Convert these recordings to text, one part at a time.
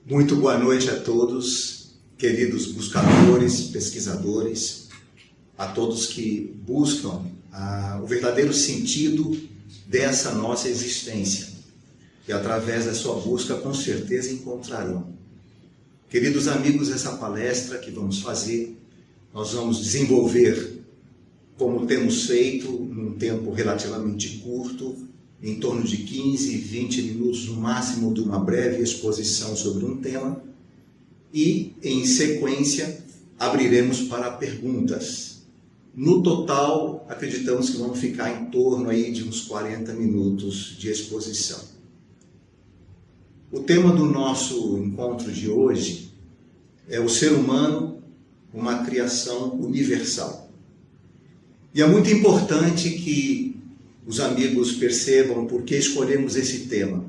Muito boa noite a todos, queridos buscadores, pesquisadores, a todos que buscam o verdadeiro sentido dessa nossa existência, e através da sua busca com certeza encontrarão. Queridos amigos, essa palestra que vamos fazer, nós vamos desenvolver, como temos feito, num tempo relativamente curto, em torno de 15, 20 minutos no máximo, de uma breve exposição sobre um tema, e, em sequência, abriremos para perguntas. No total, acreditamos que vão ficar em torno aí de uns 40 minutos de exposição. O tema do nosso encontro de hoje é o ser humano, uma criação universal. E é muito importante que os amigos percebam por que escolhemos esse tema.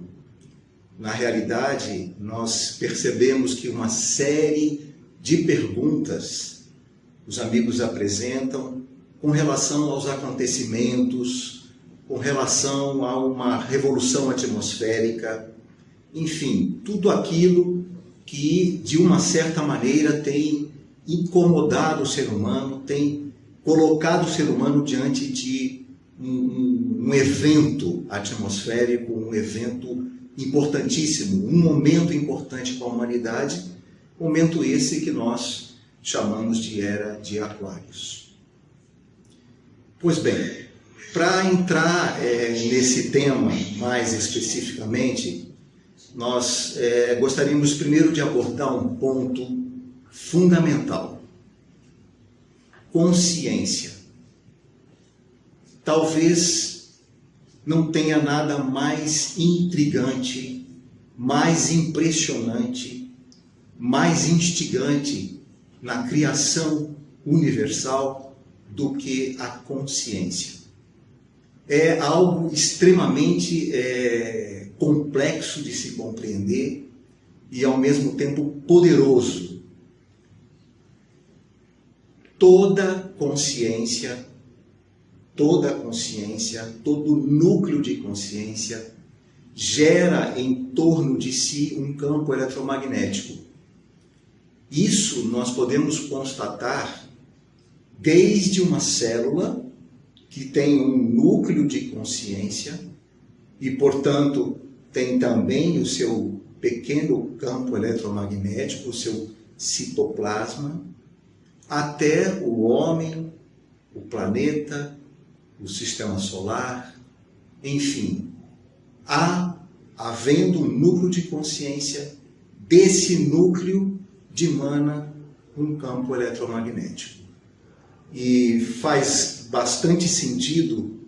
Na realidade, nós percebemos que uma série de perguntas os amigos apresentam com relação aos acontecimentos, com relação a uma revolução atmosférica, enfim, tudo aquilo que, de uma certa maneira, tem incomodado o ser humano, tem colocado o ser humano diante de um evento atmosférico, um evento importantíssimo, um momento importante para a humanidade, momento esse que nós chamamos de Era de Aquários. Pois bem, para entrar nesse tema mais especificamente, nós gostaríamos primeiro de abordar um ponto fundamental: consciência. Talvez não tenha nada mais intrigante, mais impressionante, mais instigante na criação universal do que a consciência. É algo extremamente complexo de se compreender e, ao mesmo tempo, poderoso. Toda consciência, todo núcleo de consciência gera em torno de si um campo eletromagnético. Isso nós podemos constatar desde uma célula que tem um núcleo de consciência e, portanto, tem também o seu pequeno campo eletromagnético, o seu citoplasma, até o homem, o planeta, o sistema solar, enfim, havendo um núcleo de consciência, desse núcleo dimana um campo eletromagnético. E faz bastante sentido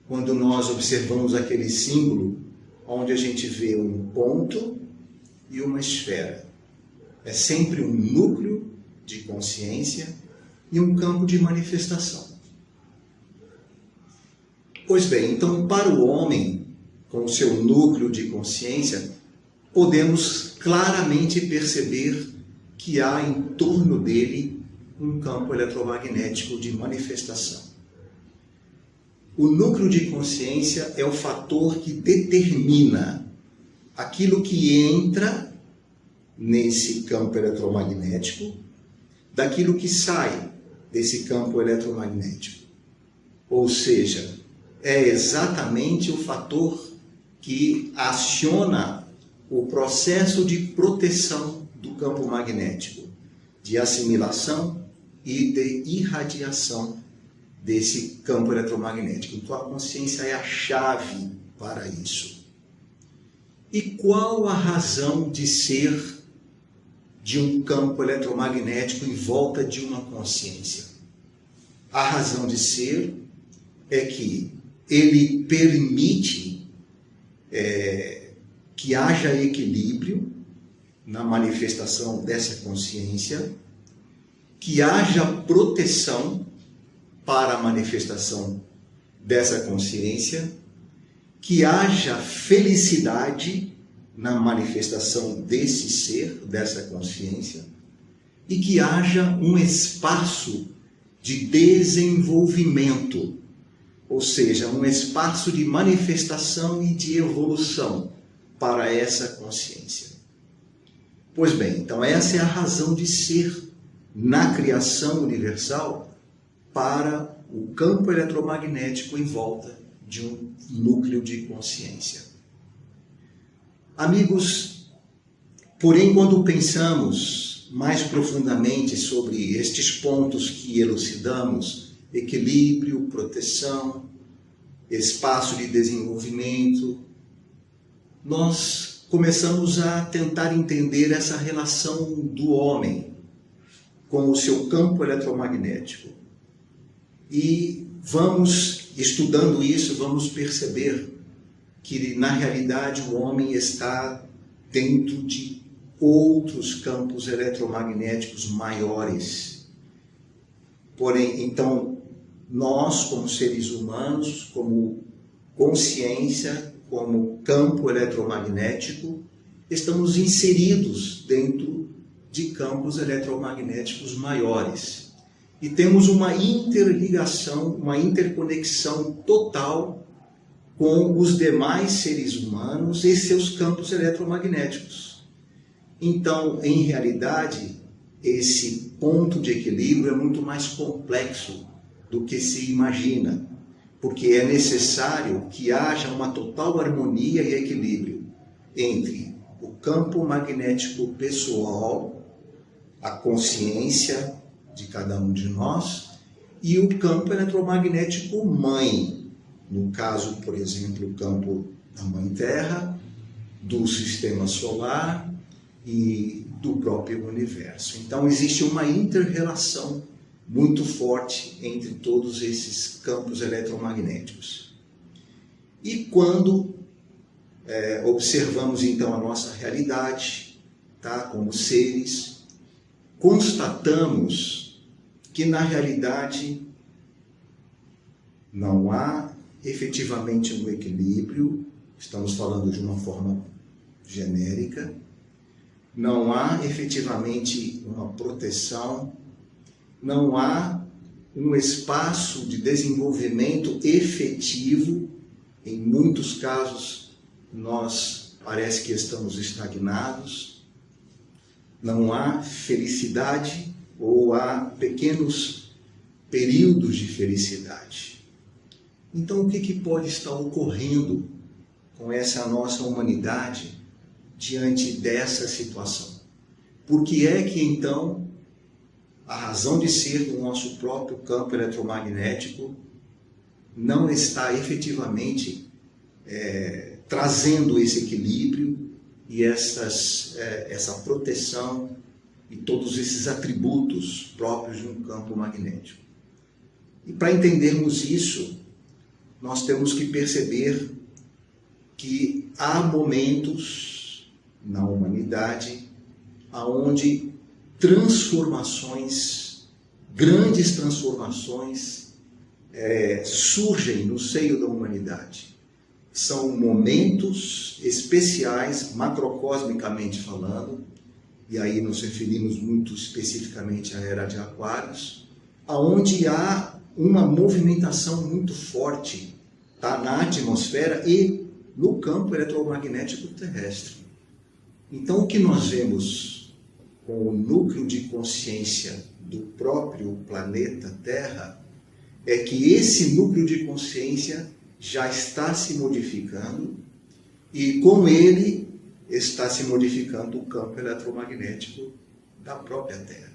quando nós observamos aquele símbolo onde a gente vê um ponto e uma esfera. É sempre um núcleo de consciência e um campo de manifestação. Pois bem, então, para o homem, com o seu núcleo de consciência, podemos claramente perceber que há em torno dele um campo eletromagnético de manifestação. O núcleo de consciência é o fator que determina aquilo que entra nesse campo eletromagnético, daquilo que sai desse campo eletromagnético. Ou seja, é exatamente o fator que aciona o processo de proteção do campo magnético, de assimilação e de irradiação desse campo eletromagnético. Então a consciência é a chave para isso. E qual a razão de ser de um campo eletromagnético em volta de uma consciência? A razão de ser é que ele permite que haja equilíbrio na manifestação dessa consciência, que haja proteção para a manifestação dessa consciência, que haja felicidade na manifestação desse ser, dessa consciência, e que haja um espaço de desenvolvimento, ou seja, um espaço de manifestação e de evolução para essa consciência. Pois bem, então essa é a razão de ser na criação universal para o campo eletromagnético em volta de um núcleo de consciência. Amigos, porém, quando pensamos mais profundamente sobre estes pontos que elucidamos, equilíbrio, proteção, espaço de desenvolvimento, nós começamos a tentar entender essa relação do homem com o seu campo eletromagnético. E vamos, estudando isso, vamos perceber que, na realidade, o homem está dentro de outros campos eletromagnéticos maiores. Porém, então, nós, como seres humanos, como consciência, como campo eletromagnético, estamos inseridos dentro de campos eletromagnéticos maiores. E temos uma interligação, uma interconexão total com os demais seres humanos e seus campos eletromagnéticos. Então, em realidade, esse ponto de equilíbrio é muito mais complexo do que se imagina, porque é necessário que haja uma total harmonia e equilíbrio entre o campo magnético pessoal, a consciência de cada um de nós, e o campo eletromagnético mãe, no caso, por exemplo, o campo da Mãe Terra, do Sistema Solar e do próprio Universo. Então existe uma inter-relação muito forte entre todos esses campos eletromagnéticos. E quando observamos então a nossa realidade, tá, como seres, constatamos que na realidade não há efetivamente um equilíbrio, estamos falando de uma forma genérica, não há efetivamente uma proteção, não há um espaço de desenvolvimento efetivo. Em muitos casos, nós parece que estamos estagnados. Não há felicidade ou há pequenos períodos de felicidade. Então, o que pode estar ocorrendo com essa nossa humanidade diante dessa situação? Por que é que, então, a razão de ser do nosso próprio campo eletromagnético não está efetivamente trazendo esse equilíbrio e essa proteção e todos esses atributos próprios de um campo magnético? E para entendermos isso, nós temos que perceber que há momentos na humanidade onde transformações, grandes transformações, surgem no seio da humanidade. São momentos especiais, macrocosmicamente falando, e aí nos referimos muito especificamente à Era de Aquários, onde há uma movimentação muito forte, tá, na atmosfera e no campo eletromagnético terrestre. Então, o que nós vemos com o núcleo de consciência do próprio planeta Terra é que esse núcleo de consciência já está se modificando e com ele está se modificando o campo eletromagnético da própria Terra.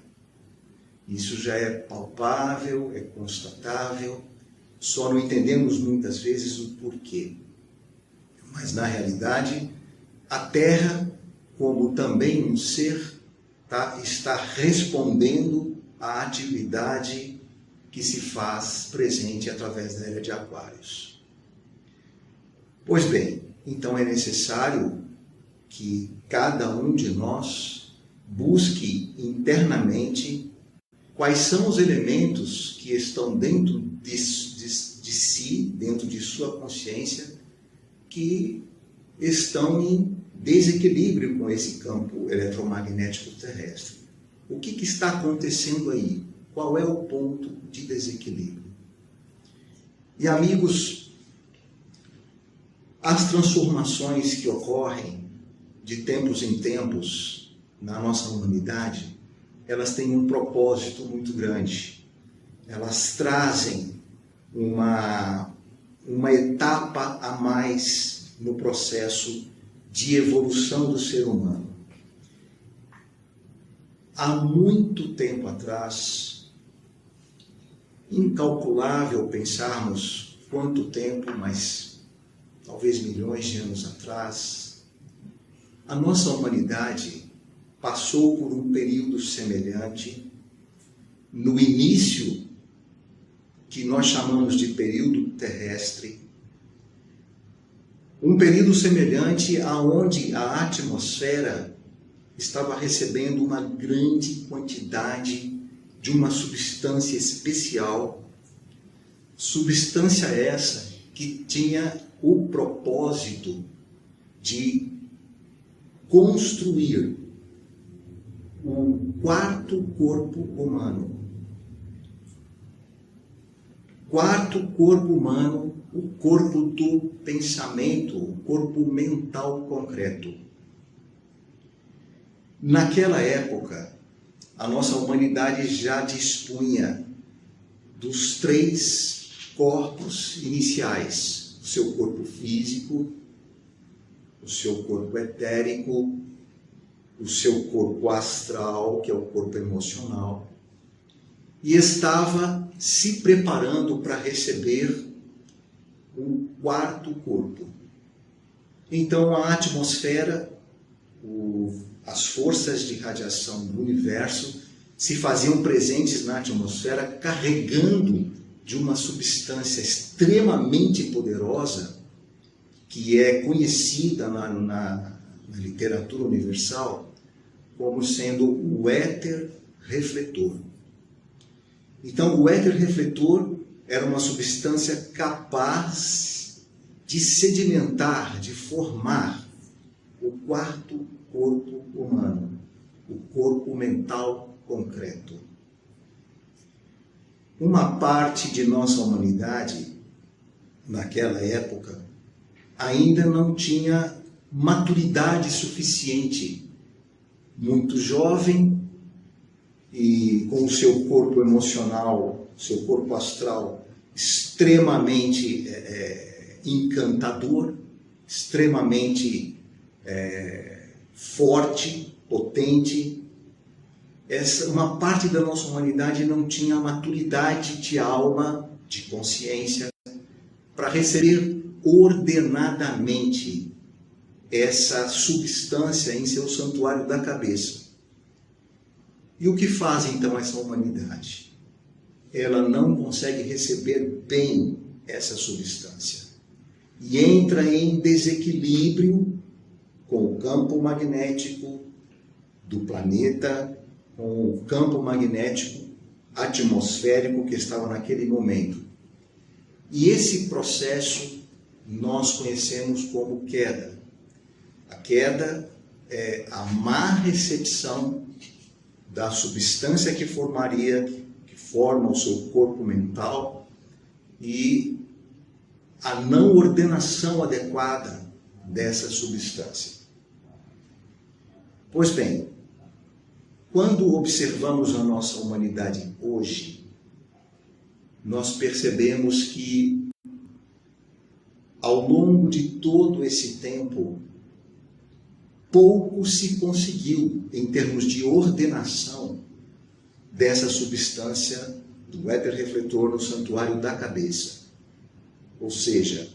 Isso já é palpável, é constatável, só não entendemos muitas vezes o porquê. Mas na realidade, a Terra, como também um ser, está respondendo à atividade que se faz presente através da Era de Aquários. Pois bem, então é necessário que cada um de nós busque internamente quais são os elementos que estão dentro de si, dentro de sua consciência, que estão em desequilíbrio com esse campo eletromagnético terrestre. O que está acontecendo aí? Qual é o ponto de desequilíbrio? E amigos, as transformações que ocorrem de tempos em tempos na nossa humanidade, elas têm um propósito muito grande. Elas trazem uma etapa a mais no processo de evolução do ser humano. Há muito tempo atrás, incalculável pensarmos quanto tempo, mas talvez milhões de anos atrás, a nossa humanidade passou por um período semelhante no início, que nós chamamos de período terrestre, um período semelhante aonde a atmosfera estava recebendo uma grande quantidade de uma substância especial, substância essa que tinha o propósito de construir o quarto corpo humano. Quarto corpo humano, o corpo do pensamento, o corpo mental concreto. Naquela época, a nossa humanidade já dispunha dos 3 corpos iniciais: o seu corpo físico, o seu corpo etérico, o seu corpo astral, que é o corpo emocional, e estava se preparando para receber o quarto corpo. Então a atmosfera, as forças de radiação do universo se faziam presentes na atmosfera, carregando de uma substância extremamente poderosa, que é conhecida na literatura universal como sendo o éter refletor. Então, o éter refletor era uma substância capaz de sedimentar, de formar o quarto corpo humano, o corpo mental concreto. Uma parte de nossa humanidade, naquela época, ainda não tinha maturidade suficiente, muito jovem e com o seu corpo emocional, seu corpo astral extremamente encantador, extremamente forte, potente. Uma parte da nossa humanidade não tinha maturidade de alma, de consciência, para receber ordenadamente essa substância em seu santuário da cabeça. E o que faz então essa humanidade? Ela não consegue receber bem essa substância e entra em desequilíbrio com o campo magnético do planeta, com o campo magnético atmosférico que estava naquele momento. E esse processo nós conhecemos como queda. A queda é a má recepção da substância que forma o seu corpo mental e a não ordenação adequada dessa substância. Pois bem, quando observamos a nossa humanidade hoje, nós percebemos que ao longo de todo esse tempo, pouco se conseguiu em termos de ordenação dessa substância do éter refletor no santuário da cabeça. Ou seja,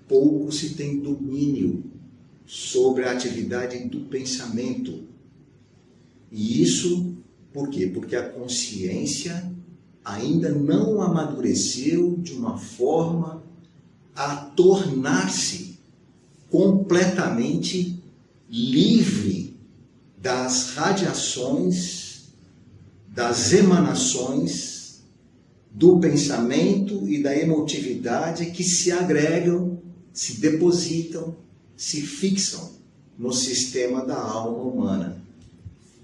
pouco se tem domínio sobre a atividade do pensamento. E isso por quê? Porque a consciência ainda não amadureceu de uma forma a tornar-se completamente livre das radiações, das emanações do pensamento e da emotividade que se agregam, se depositam, se fixam no sistema da alma humana.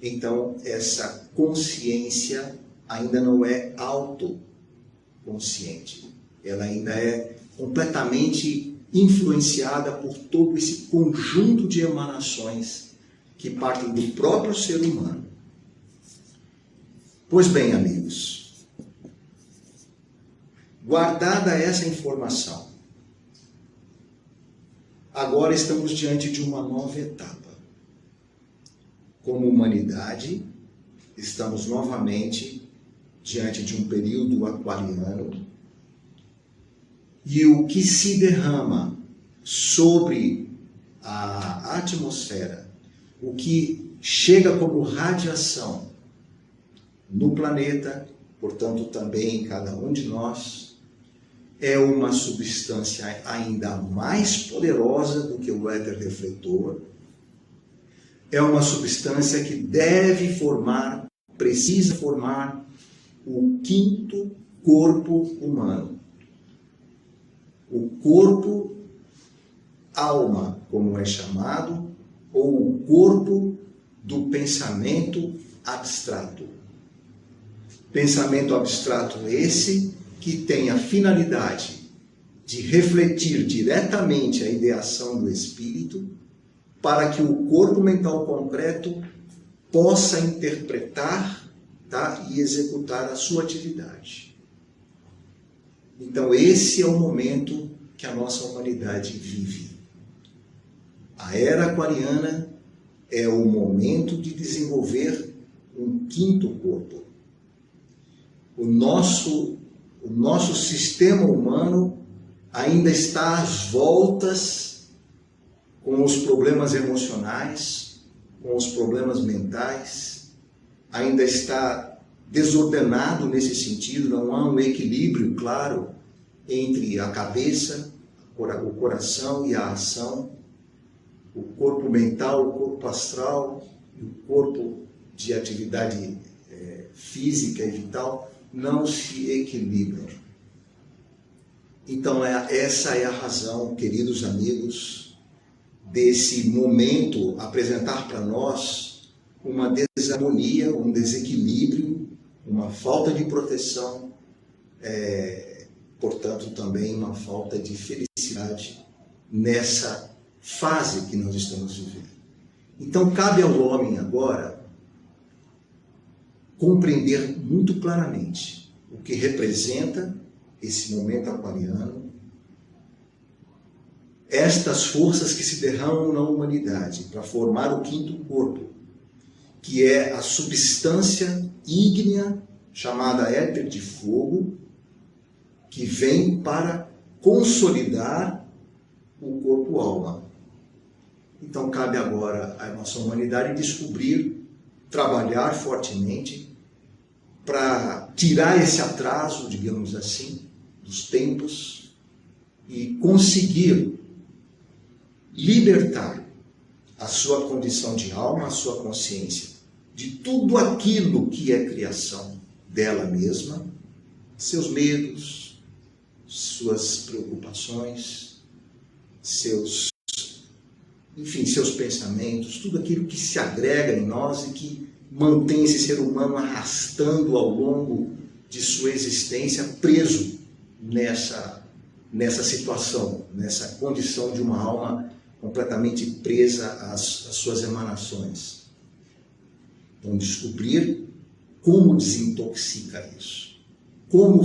Então, essa consciência ainda não é autoconsciente. Ela ainda é completamente influenciada por todo esse conjunto de emanações que partem do próprio ser humano. Pois bem, amigos, guardada essa informação, agora estamos diante de uma nova etapa. Como humanidade, estamos novamente diante de um período aquariano, e o que se derrama sobre a atmosfera, o que chega como radiação no planeta, portanto também em cada um de nós, é uma substância ainda mais poderosa do que o éter refletor. É uma substância que deve formar, precisa formar o quinto corpo humano. O corpo alma, como é chamado, ou o corpo do pensamento abstrato. Pensamento abstrato esse que tem a finalidade de refletir diretamente a ideação do espírito para que o corpo mental concreto possa interpretar, tá, e executar a sua atividade. Então esse é o momento que a nossa humanidade vive. A era aquariana é o momento de desenvolver um quinto corpo. O nosso sistema humano ainda está às voltas com os problemas emocionais, com os problemas mentais, ainda está desordenado nesse sentido, não há um equilíbrio claro entre a cabeça, o coração e a ação, o corpo mental, o corpo astral e o corpo de atividade física e vital não se equilibram. Então essa é a razão, queridos amigos, desse momento apresentar para nós uma desarmonia, um desequilíbrio, uma falta de proteção, portanto também uma falta de felicidade nessa fase que nós estamos vivendo. Então cabe ao homem agora compreender muito claramente o que representa esse momento aquariano, estas forças que se derramam na humanidade para formar o quinto corpo, que é a substância ígnea chamada éter de fogo, que vem para consolidar o corpo-alma. Então cabe agora à nossa humanidade descobrir, trabalhar fortemente para tirar esse atraso, digamos assim, dos tempos e conseguir libertar a sua condição de alma, a sua consciência, de tudo aquilo que é criação dela mesma, seus medos, suas preocupações, seus pensamentos, tudo aquilo que se agrega em nós e que mantém esse ser humano arrastando ao longo de sua existência, preso nessa situação, nessa condição de uma alma completamente presa às suas emanações. Então, descobrir como desintoxica isso, como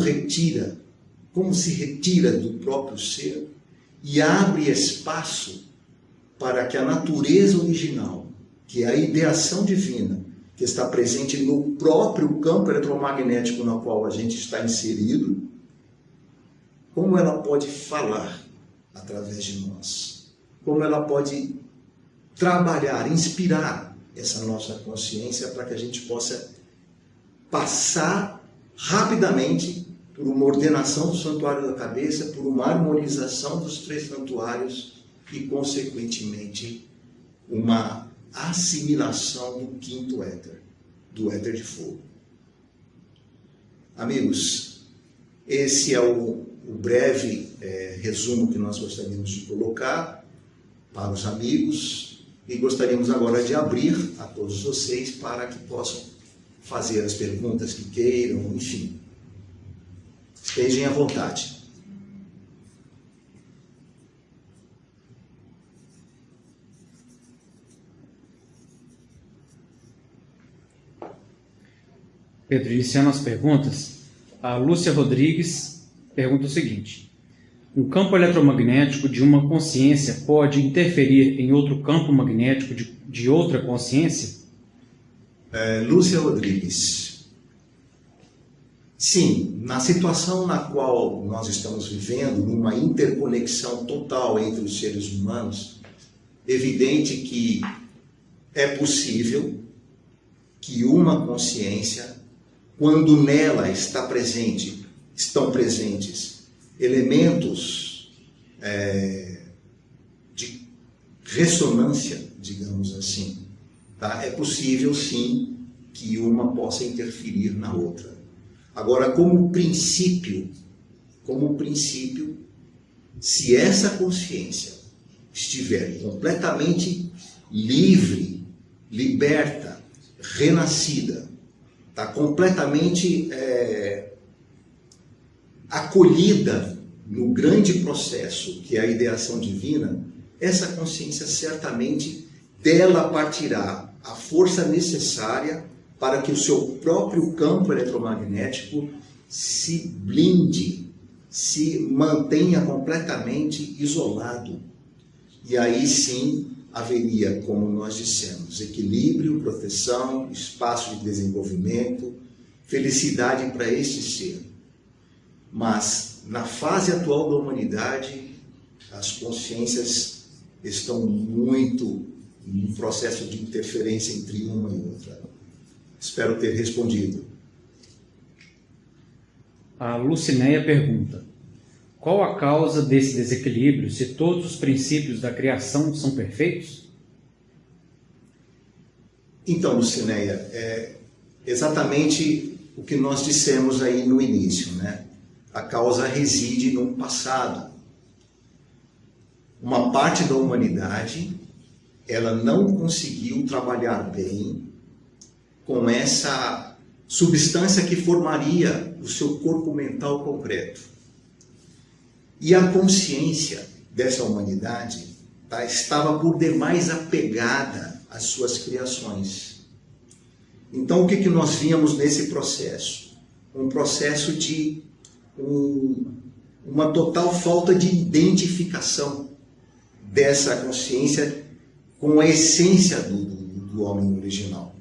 se retira do próprio ser e abre espaço para que a natureza original, que é a ideação divina, que está presente no próprio campo eletromagnético no qual a gente está inserido, como ela pode falar através de nós, como ela pode trabalhar, inspirar essa nossa consciência para que a gente possa passar rapidamente por uma ordenação do santuário da cabeça, por uma harmonização dos 3 santuários e, consequentemente, uma assimilação do quinto éter, do éter de fogo. Amigos, esse é o breve resumo que nós gostaríamos de colocar para os amigos e gostaríamos agora de abrir a todos vocês para que possam fazer as perguntas que queiram, enfim. Estejam à vontade. Pedro, iniciando as perguntas, a Lúcia Rodrigues pergunta o seguinte: um campo eletromagnético de uma consciência pode interferir em outro campo magnético de outra consciência? Lúcia Rodrigues, sim, na situação na qual nós estamos vivendo, numa interconexão total entre os seres humanos, evidente que é possível que uma consciência, quando nela estão presentes elementos de ressonância, digamos assim, tá? É possível sim que uma possa interferir na outra. Agora, como princípio, se essa consciência estiver completamente livre, liberta, renascida, está completamente acolhida no grande processo que é a ideação divina, essa consciência certamente dela partirá a força necessária para que o seu próprio campo eletromagnético se blinde, se mantenha completamente isolado. E aí sim haveria, como nós dissemos, equilíbrio, proteção, espaço de desenvolvimento, felicidade para este ser. Mas na fase atual da humanidade, as consciências estão muito em processo de interferência entre uma e outra. Espero ter respondido. A Lucinéia pergunta: qual a causa desse desequilíbrio se todos os princípios da criação são perfeitos? Então, Lucinéia, é exatamente o que nós dissemos aí no início, né? A causa reside no passado. Uma parte da humanidade, ela não conseguiu trabalhar bem com essa substância que formaria o seu corpo mental concreto. E a consciência dessa humanidade estava por demais apegada às suas criações. Então, o que nós víamos nesse processo? Um processo de uma total falta de identificação dessa consciência com a essência do homem original.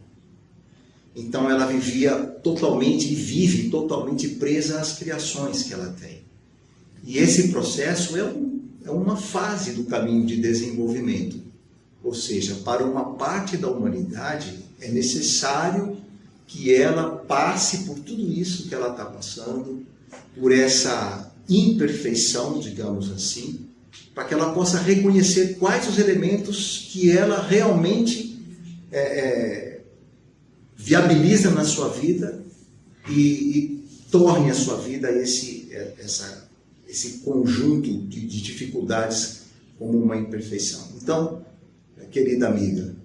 Então, ela vivia totalmente e vive totalmente presa às criações que ela tem. E esse processo é uma fase do caminho de desenvolvimento. Ou seja, para uma parte da humanidade é necessário que ela passe por tudo isso que ela está passando, por essa imperfeição, digamos assim, para que ela possa reconhecer quais os elementos que ela realmente viabiliza na sua vida e torne a sua vida esse conjunto de dificuldades como uma imperfeição. Então, querida amiga,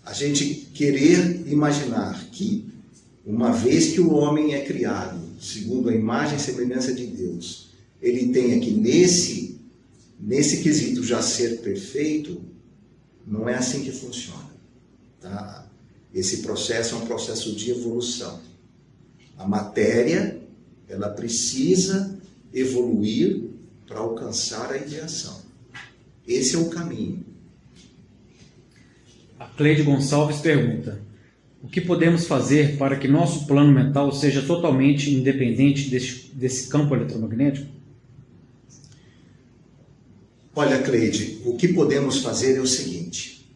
a gente querer imaginar que, uma vez que o homem é criado segundo a imagem e semelhança de Deus, ele tenha que nesse quesito já ser perfeito, não é assim que funciona. Tá? Esse processo é um processo de evolução. A matéria, ela precisa evoluir para alcançar a ideação. Esse é o caminho. A Cleide Gonçalves pergunta: o que podemos fazer para que nosso plano mental seja totalmente independente desse campo eletromagnético? Olha, Cleide, o que podemos fazer é o seguinte.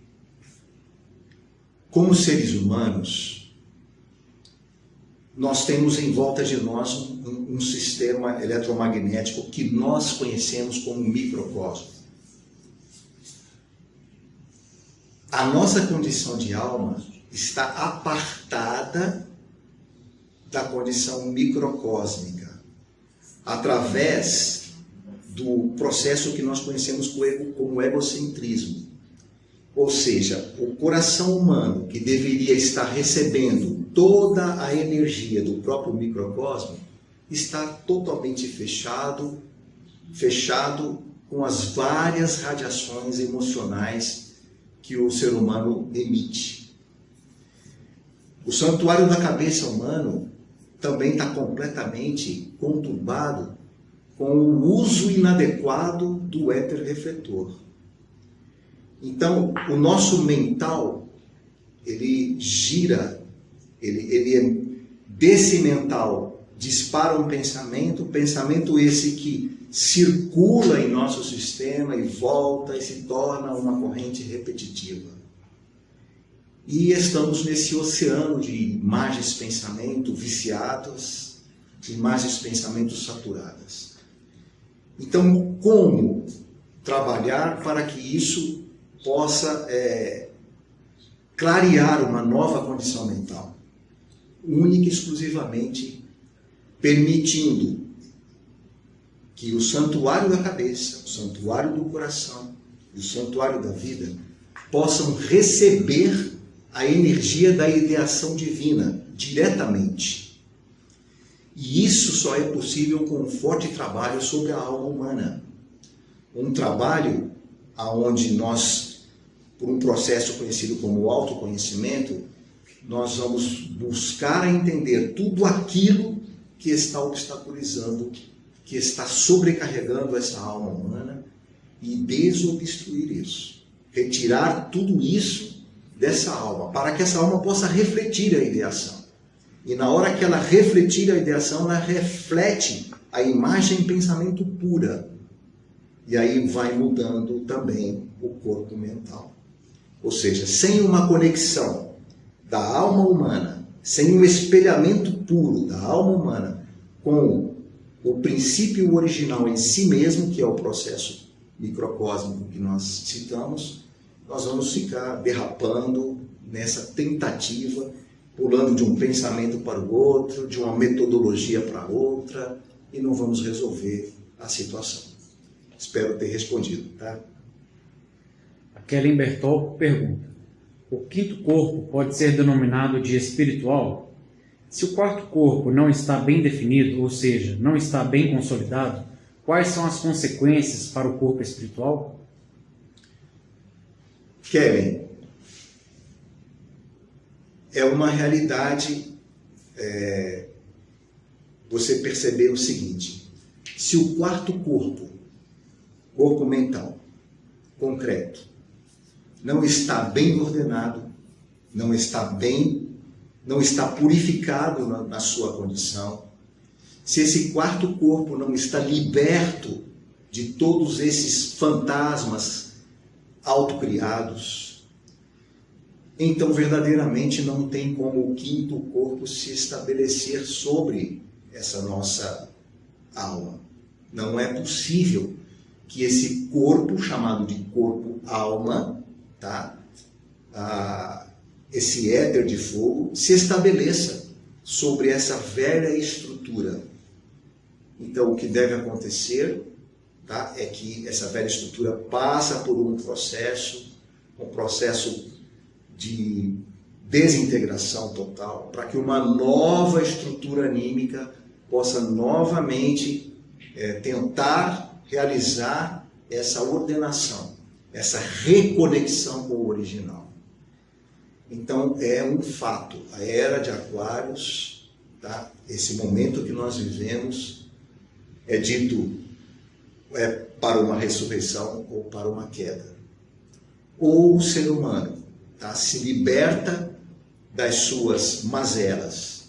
Como seres humanos, nós temos em volta de nós um sistema eletromagnético que nós conhecemos como microcosmo. A nossa condição de alma está apartada da condição microcósmica, através do processo que nós conhecemos como egocentrismo. Ou seja, o coração humano, que deveria estar recebendo toda a energia do próprio microcosmo, está totalmente fechado com as várias radiações emocionais que o ser humano emite. O santuário da cabeça humano também está completamente conturbado com o uso inadequado do éter refletor. Então, o nosso mental, ele gira, desse mental dispara um pensamento esse que circula em nosso sistema e volta e se torna uma corrente repetitiva. E estamos nesse oceano de imagens de pensamento viciadas, imagens de pensamento saturadas. Então, como trabalhar para que isso possa clarear uma nova condição mental? Única e exclusivamente permitindo que o santuário da cabeça, o santuário do coração e o santuário da vida possam receber a energia da ideação divina diretamente. E isso só é possível com um forte trabalho sobre a alma humana. Um trabalho onde nós, por um processo conhecido como autoconhecimento, nós vamos buscar entender tudo aquilo que está obstaculizando, que está sobrecarregando essa alma humana e desobstruir isso. Retirar tudo isso dessa alma, para que essa alma possa refletir a ideação. E na hora que ela refletir a ideação, ela reflete a imagem e pensamento pura. E aí vai mudando também o corpo mental. Ou seja, sem uma conexão da alma humana, sem um espelhamento puro da alma humana com o princípio original em si mesmo, que é o processo microcósmico que nós citamos, nós vamos ficar derrapando nessa tentativa, pulando de um pensamento para o outro, de uma metodologia para outra, e não vamos resolver a situação. Espero ter respondido, tá? A Kellen Bertol pergunta: o quinto corpo pode ser denominado de espiritual? Se o quarto corpo não está bem definido, ou seja, não está bem consolidado, quais são as consequências para o corpo espiritual? Kellen, é uma realidade você perceber o seguinte: se o quarto corpo mental, concreto, não está bem ordenado, não está purificado na sua condição, se esse quarto corpo não está liberto de todos esses fantasmas autocriados, então verdadeiramente não tem como o quinto corpo se estabelecer sobre essa nossa alma. Não é possível que esse corpo, chamado de corpo-alma, tá? Esse éter de fogo, se estabeleça sobre essa velha estrutura. Então, o que deve acontecer, tá, é que essa velha estrutura passa por um processo de desintegração total, para que uma nova estrutura anímica possa novamente tentar realizar essa ordenação, essa reconexão com o original. Então, é um fato, a era de Aquários, tá? Esse momento que nós vivemos, é dito para uma ressurreição ou para uma queda. Ou o ser humano, tá? Se liberta das suas mazelas,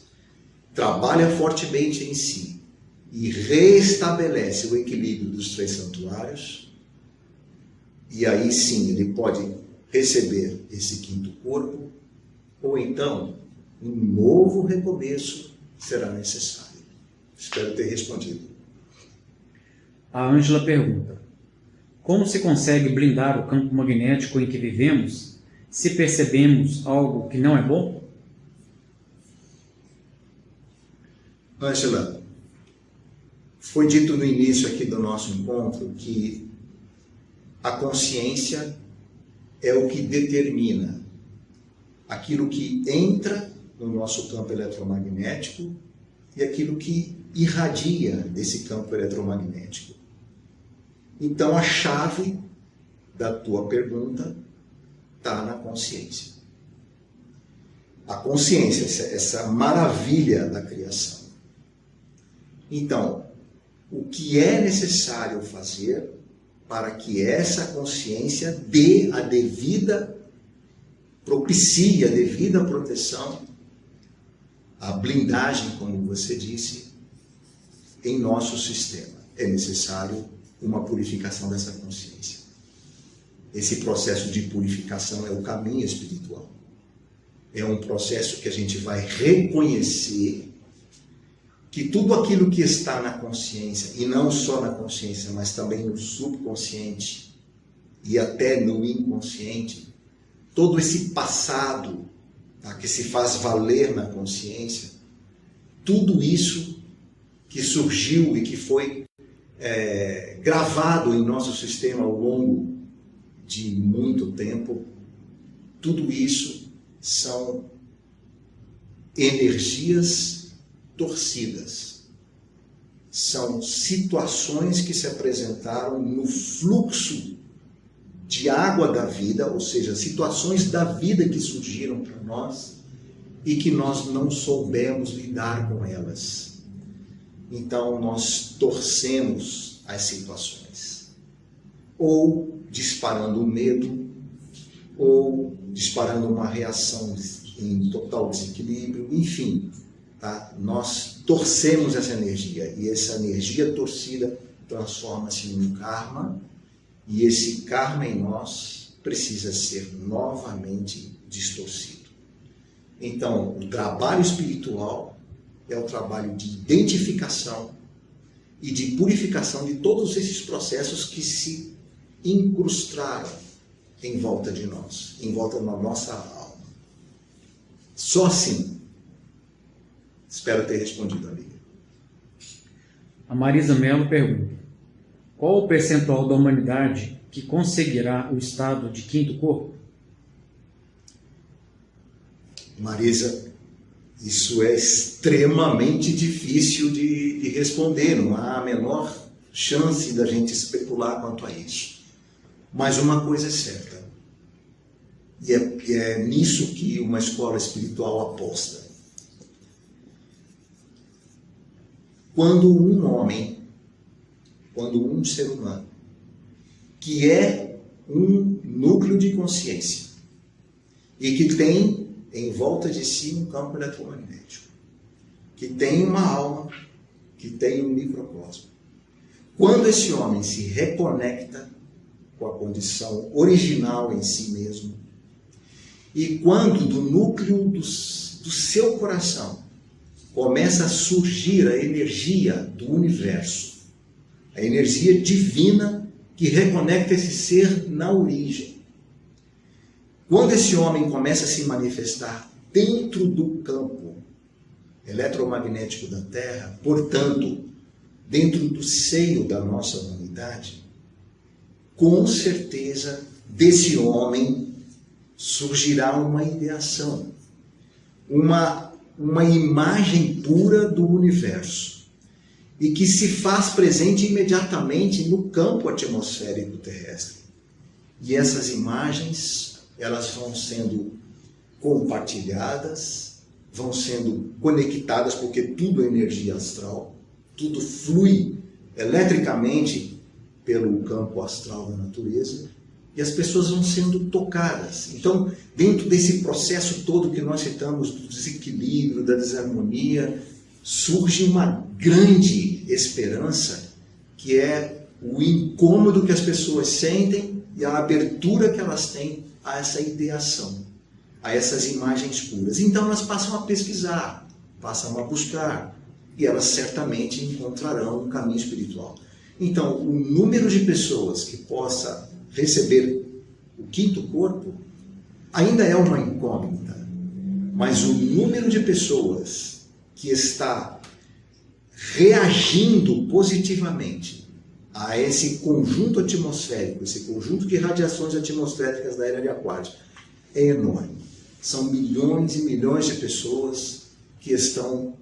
trabalha fortemente em si e reestabelece o equilíbrio dos três santuários, e aí sim ele pode receber esse quinto corpo, ou então um novo recomeço será necessário. Espero ter respondido. A Ângela pergunta: como se consegue blindar o campo magnético em que vivemos se percebemos algo que não é bom? Ângela, foi dito no início aqui do nosso encontro que a consciência é o que determina aquilo que entra no nosso campo eletromagnético e aquilo que irradia desse campo eletromagnético. Então, a chave da tua pergunta está na consciência. a consciência, essa maravilha da criação. Então, o que é necessário fazer para que essa consciência dê a devida, propicie a devida proteção, a blindagem, como você disse, em nosso sistema? É necessário uma purificação dessa consciência. Esse processo de purificação é o caminho espiritual. É um processo que a gente vai reconhecer que tudo aquilo que está na consciência, e não só na consciência, mas também no subconsciente e até no inconsciente, todo esse passado, tá, que se faz valer na consciência, tudo isso que surgiu e que foi gravado em nosso sistema ao longo de muito tempo, tudo isso são energias torcidas. São situações que se apresentaram no fluxo de água da vida, ou seja, situações da vida que surgiram para nós e que nós não soubemos lidar com elas. Então nós torcemos as situações, ou disparando o medo, ou disparando uma reação em total desequilíbrio, enfim, tá? Nós torcemos essa energia, e essa energia torcida transforma-se em um karma, e esse karma em nós precisa ser novamente distorcido. Então, o trabalho espiritual é o trabalho de identificação e de purificação de todos esses processos que se incrustaram em volta de nós, em volta da nossa alma. Só assim. Espero ter respondido, amiga. A Marisa Mello pergunta: qual o percentual da humanidade que conseguirá o estado de quinto corpo? Marisa, isso é extremamente difícil de responder, não há a menor chance da gente especular quanto a isso. Mas uma coisa é certa, e é nisso que uma escola espiritual aposta. Quando um homem, quando um ser humano, que é um núcleo de consciência e que tem em volta de si um campo eletromagnético, que tem uma alma, que tem um microcosmo. Quando esse homem se reconecta com a condição original em si mesmo, e quando do núcleo do seu coração começa a surgir a energia do universo, a energia divina que reconecta esse ser na origem. Quando esse homem começa a se manifestar dentro do campo eletromagnético da Terra, portanto, dentro do seio da nossa humanidade, com certeza desse homem surgirá uma ideação, uma imagem pura do universo, e que se faz presente imediatamente no campo atmosférico terrestre. E essas imagens, elas vão sendo compartilhadas, vão sendo conectadas, porque tudo é energia astral, tudo flui eletricamente pelo campo astral da natureza, e as pessoas vão sendo tocadas. Então, dentro desse processo todo que nós citamos, do desequilíbrio, da desarmonia, surge uma grande esperança, que é o incômodo que as pessoas sentem e a abertura que elas têm a essa ideação, a essas imagens puras. Então elas passam a pesquisar, passam a buscar, e elas certamente encontrarão um caminho espiritual. Então, o número de pessoas que possa receber o quinto corpo ainda é uma incógnita, mas o número de pessoas que está reagindo positivamente a esse conjunto atmosférico, esse conjunto de radiações atmosféricas da era de Aquário, é enorme. São milhões e milhões de pessoas que estão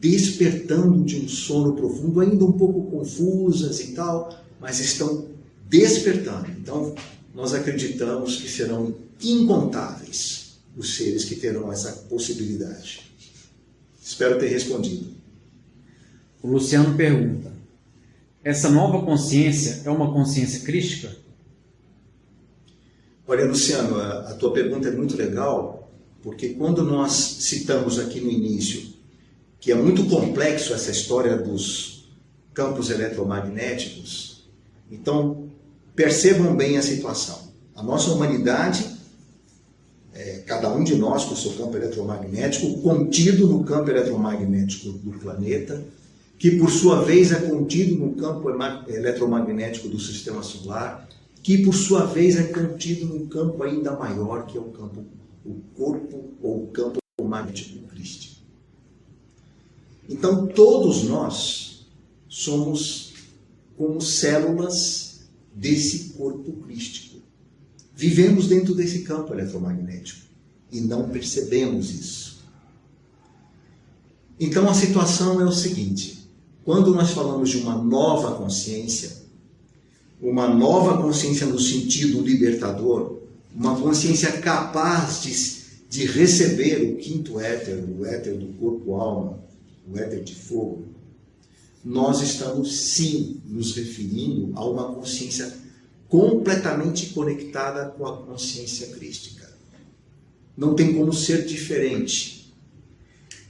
despertando de um sono profundo, ainda um pouco confusas e tal, mas estão despertando. Então, nós acreditamos que serão incontáveis os seres que terão essa possibilidade. Espero ter respondido. O Luciano pergunta: essa nova consciência é uma consciência crística? Olha, Luciano, a tua pergunta é muito legal, porque quando nós citamos aqui no início que é muito complexo essa história dos campos eletromagnéticos, então percebam bem a situação. A nossa humanidade, cada um de nós com o seu campo eletromagnético, contido no campo eletromagnético do planeta, que por sua vez é contido no campo eletromagnético do sistema solar, que por sua vez é contido num campo ainda maior, que é o corpo ou o campo magnético crístico. Então todos nós somos como células desse corpo crístico. Vivemos dentro desse campo eletromagnético e não percebemos isso. Então a situação é o seguinte: quando nós falamos de uma nova consciência no sentido libertador, uma consciência capaz de receber o quinto éter, o éter do corpo-alma, o éter de fogo, nós estamos sim nos referindo a uma consciência completamente conectada com a consciência crística. Não tem como ser diferente.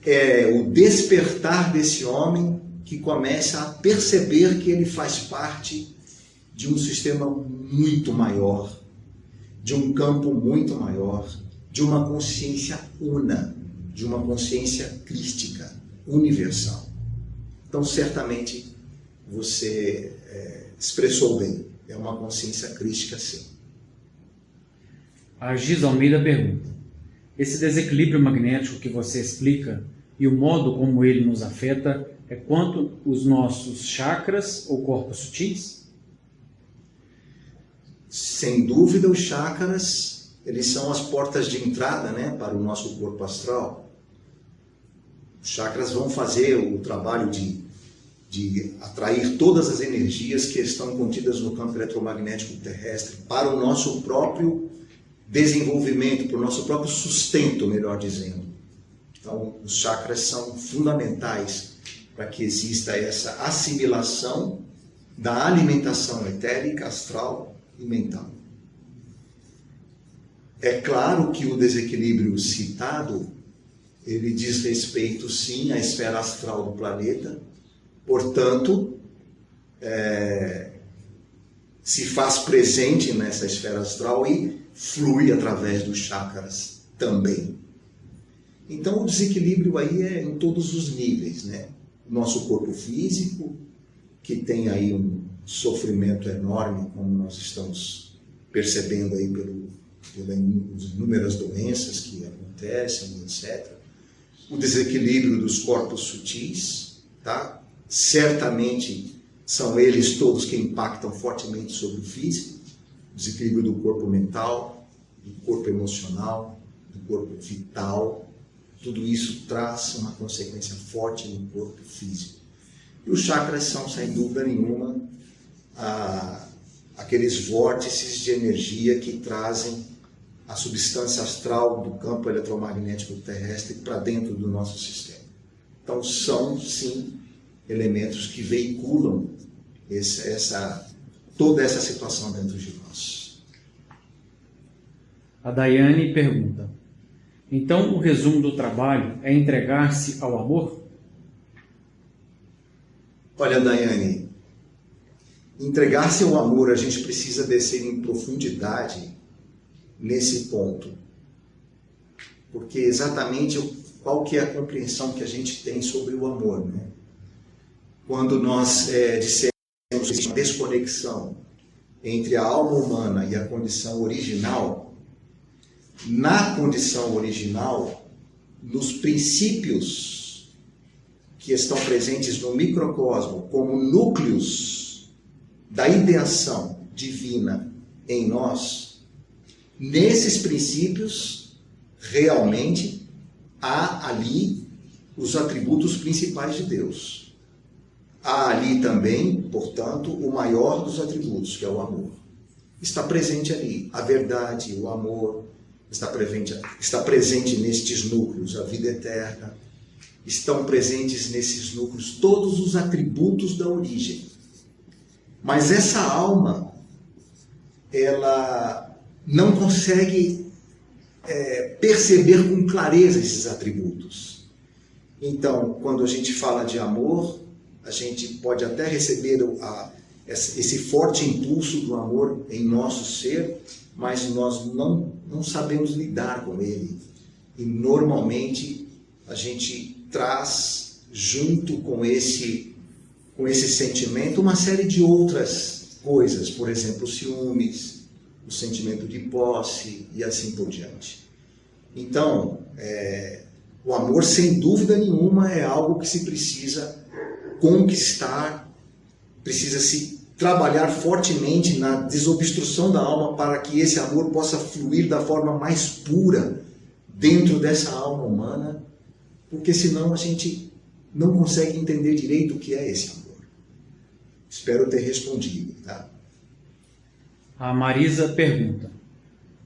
É o despertar desse homem que começa a perceber que ele faz parte de um sistema muito maior, de um campo muito maior, de uma consciência una, de uma consciência crística, universal. Então, certamente, você expressou bem. É uma consciência crística, sim. A Gis Almeida pergunta: esse desequilíbrio magnético que você explica e o modo como ele nos afeta é quanto os nossos chakras ou corpos sutis? Sem dúvida, os chakras, eles são as portas de entrada, para o nosso corpo astral. Os chakras vão fazer o trabalho de atrair todas as energias que estão contidas no campo eletromagnético terrestre para o nosso próprio desenvolvimento, para o nosso próprio sustento, melhor dizendo. Então, os chakras são fundamentais para que exista essa assimilação da alimentação etérica, astral e mental. É claro que o desequilíbrio citado, ele diz respeito, sim, à esfera astral do planeta, portanto, se faz presente nessa esfera astral e flui através dos chakras também. Então, o desequilíbrio aí é em todos os níveis, Nosso corpo físico, que tem aí um sofrimento enorme, como nós estamos percebendo aí pelas inúmeras doenças que acontecem, etc. O desequilíbrio dos corpos sutis, tá? Certamente são eles todos que impactam fortemente sobre o físico. O desequilíbrio do corpo mental, do corpo emocional, do corpo vital. Tudo isso traz uma consequência forte no corpo físico. E os chakras são, sem dúvida nenhuma, aqueles vórtices de energia que trazem a substância astral do campo eletromagnético terrestre para dentro do nosso sistema. Então, são, sim, elementos que veiculam toda essa situação dentro de nós. A Daiane pergunta: então o resumo do trabalho é entregar-se ao amor? Olha, Daiane, entregar-se ao amor, a gente precisa descer em profundidade nesse ponto. Porque exatamente qual que é a compreensão que a gente tem sobre o amor, Quando nós dissemos uma desconexão entre a alma humana e a condição original, na condição original, nos princípios que estão presentes no microcosmo como núcleos da ideação divina em nós, nesses princípios realmente há ali os atributos principais de Deus. Há ali também, portanto, o maior dos atributos, que é o amor. Está presente ali a verdade, o amor, está presente nestes núcleos a vida eterna, estão presentes nesses núcleos todos os atributos da origem. Mas essa alma, ela não consegue perceber com clareza esses atributos. Então, quando a gente fala de amor, a gente pode até receber esse forte impulso do amor em nosso ser, mas nós não sabemos lidar com ele. E normalmente a gente traz junto com esse sentimento uma série de outras coisas, por exemplo, os ciúmes, o sentimento de posse e assim por diante. Então, o amor, sem dúvida nenhuma, é algo que se precisa conquistar, precisa se trabalhar fortemente na desobstrução da alma para que esse amor possa fluir da forma mais pura dentro dessa alma humana, porque senão a gente não consegue entender direito o que é esse amor. Espero ter respondido, tá? A Marisa pergunta: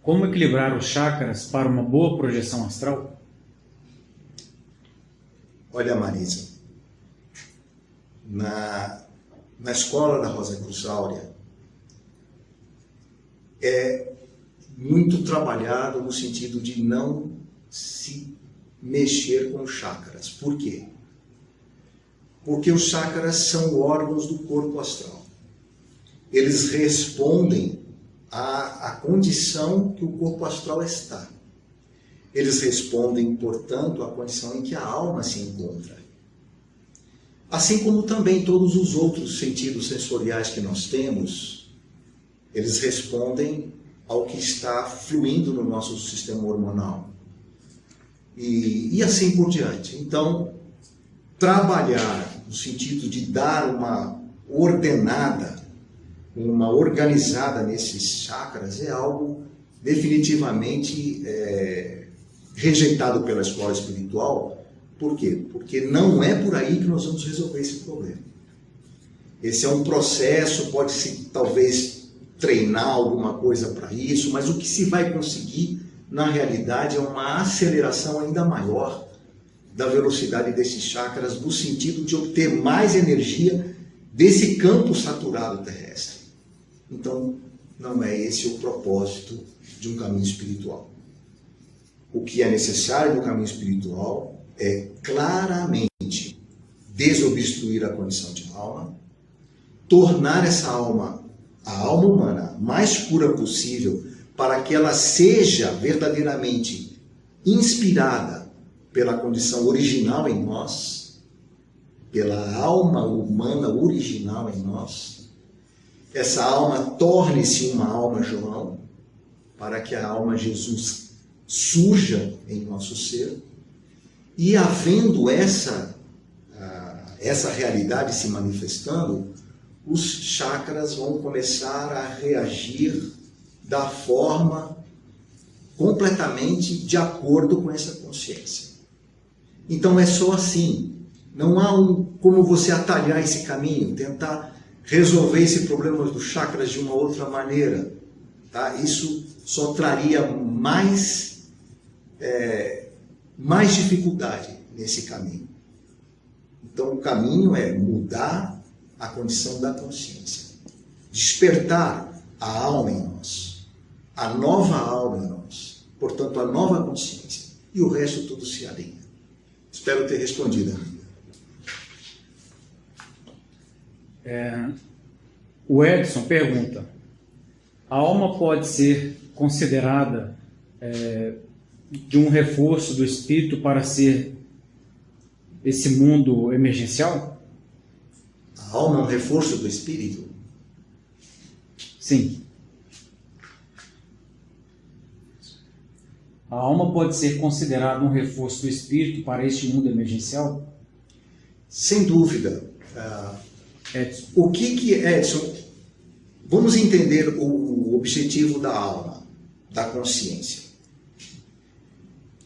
como equilibrar os chakras para uma boa projeção astral? Olha, Marisa, na escola da Rosa Cruz Áurea é muito trabalhado no sentido de não se mexer com chakras. Por quê? Porque os chakras são órgãos do corpo astral. Eles respondem à condição que o corpo astral está. Eles respondem, portanto, à condição em que a alma se encontra. Assim como também todos os outros sentidos sensoriais que nós temos, eles respondem ao que está fluindo no nosso sistema hormonal. E assim por diante. Então, trabalhar no sentido de dar uma ordenada, uma organizada nesses chakras é algo definitivamente rejeitado pela escola espiritual. Por quê? Porque não é por aí que nós vamos resolver esse problema. Esse é um processo, pode-se talvez treinar alguma coisa para isso, mas o que se vai conseguir, na realidade, é uma aceleração ainda maior da velocidade desses chakras, no sentido de obter mais energia desse campo saturado terrestre. Então, não é esse o propósito de um caminho espiritual. O que é necessário no caminho espiritual é claramente desobstruir a condição de alma, tornar essa alma, a alma humana, mais pura possível, para que ela seja verdadeiramente inspirada pela condição original em nós, pela alma humana original em nós. Essa alma torne-se uma alma João, para que a alma Jesus surja em nosso ser. E havendo essa realidade se manifestando, os chakras vão começar a reagir da forma completamente de acordo com essa consciência. Então é só assim. Não há como você atalhar esse caminho, tentar resolver esse problema dos chakras de uma outra maneira. Tá? Isso só traria mais dificuldade nesse caminho. Então o caminho é mudar a condição da consciência, despertar a alma em nós, a nova alma em nós, portanto a nova consciência, e o resto tudo se alinha. Espero ter respondido, amiga. O Edson pergunta: a alma pode ser considerada de um reforço do espírito para ser esse mundo emergencial? A alma é um reforço do espírito? Sim. A alma pode ser considerada um reforço do espírito para este mundo emergencial? Sem dúvida. Edson. O que Edson, vamos entender o objetivo da alma, da consciência.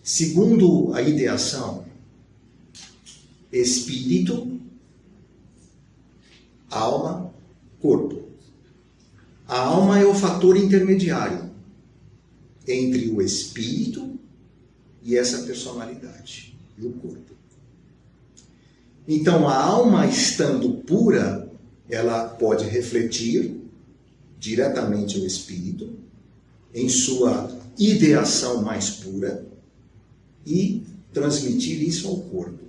Segundo a ideação, espírito, alma, corpo. A alma é o fator intermediário. entre o espírito e essa personalidade, e o corpo. Então, a alma estando pura, ela pode refletir diretamente o espírito em sua ideação mais pura e transmitir isso ao corpo.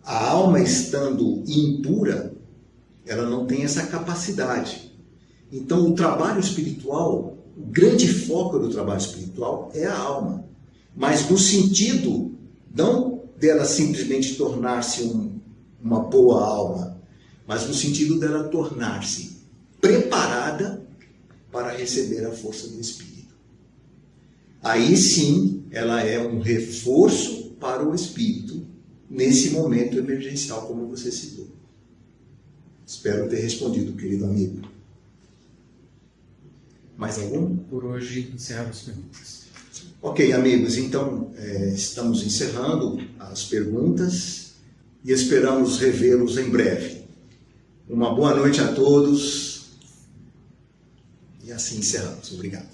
A alma estando impura, ela não tem essa capacidade. Então, o trabalho espiritual, o grande foco do trabalho espiritual é a alma. Mas no sentido, não dela simplesmente tornar-se uma boa alma, mas no sentido dela tornar-se preparada para receber a força do Espírito. Aí sim, ela é um reforço para o Espírito, nesse momento emergencial, como você citou. Espero ter respondido, querido amigo. Mais algum? Por hoje, encerramos as perguntas. Ok, amigos, então estamos encerrando as perguntas e esperamos revê-los em breve. Uma boa noite a todos e assim encerramos. Obrigado.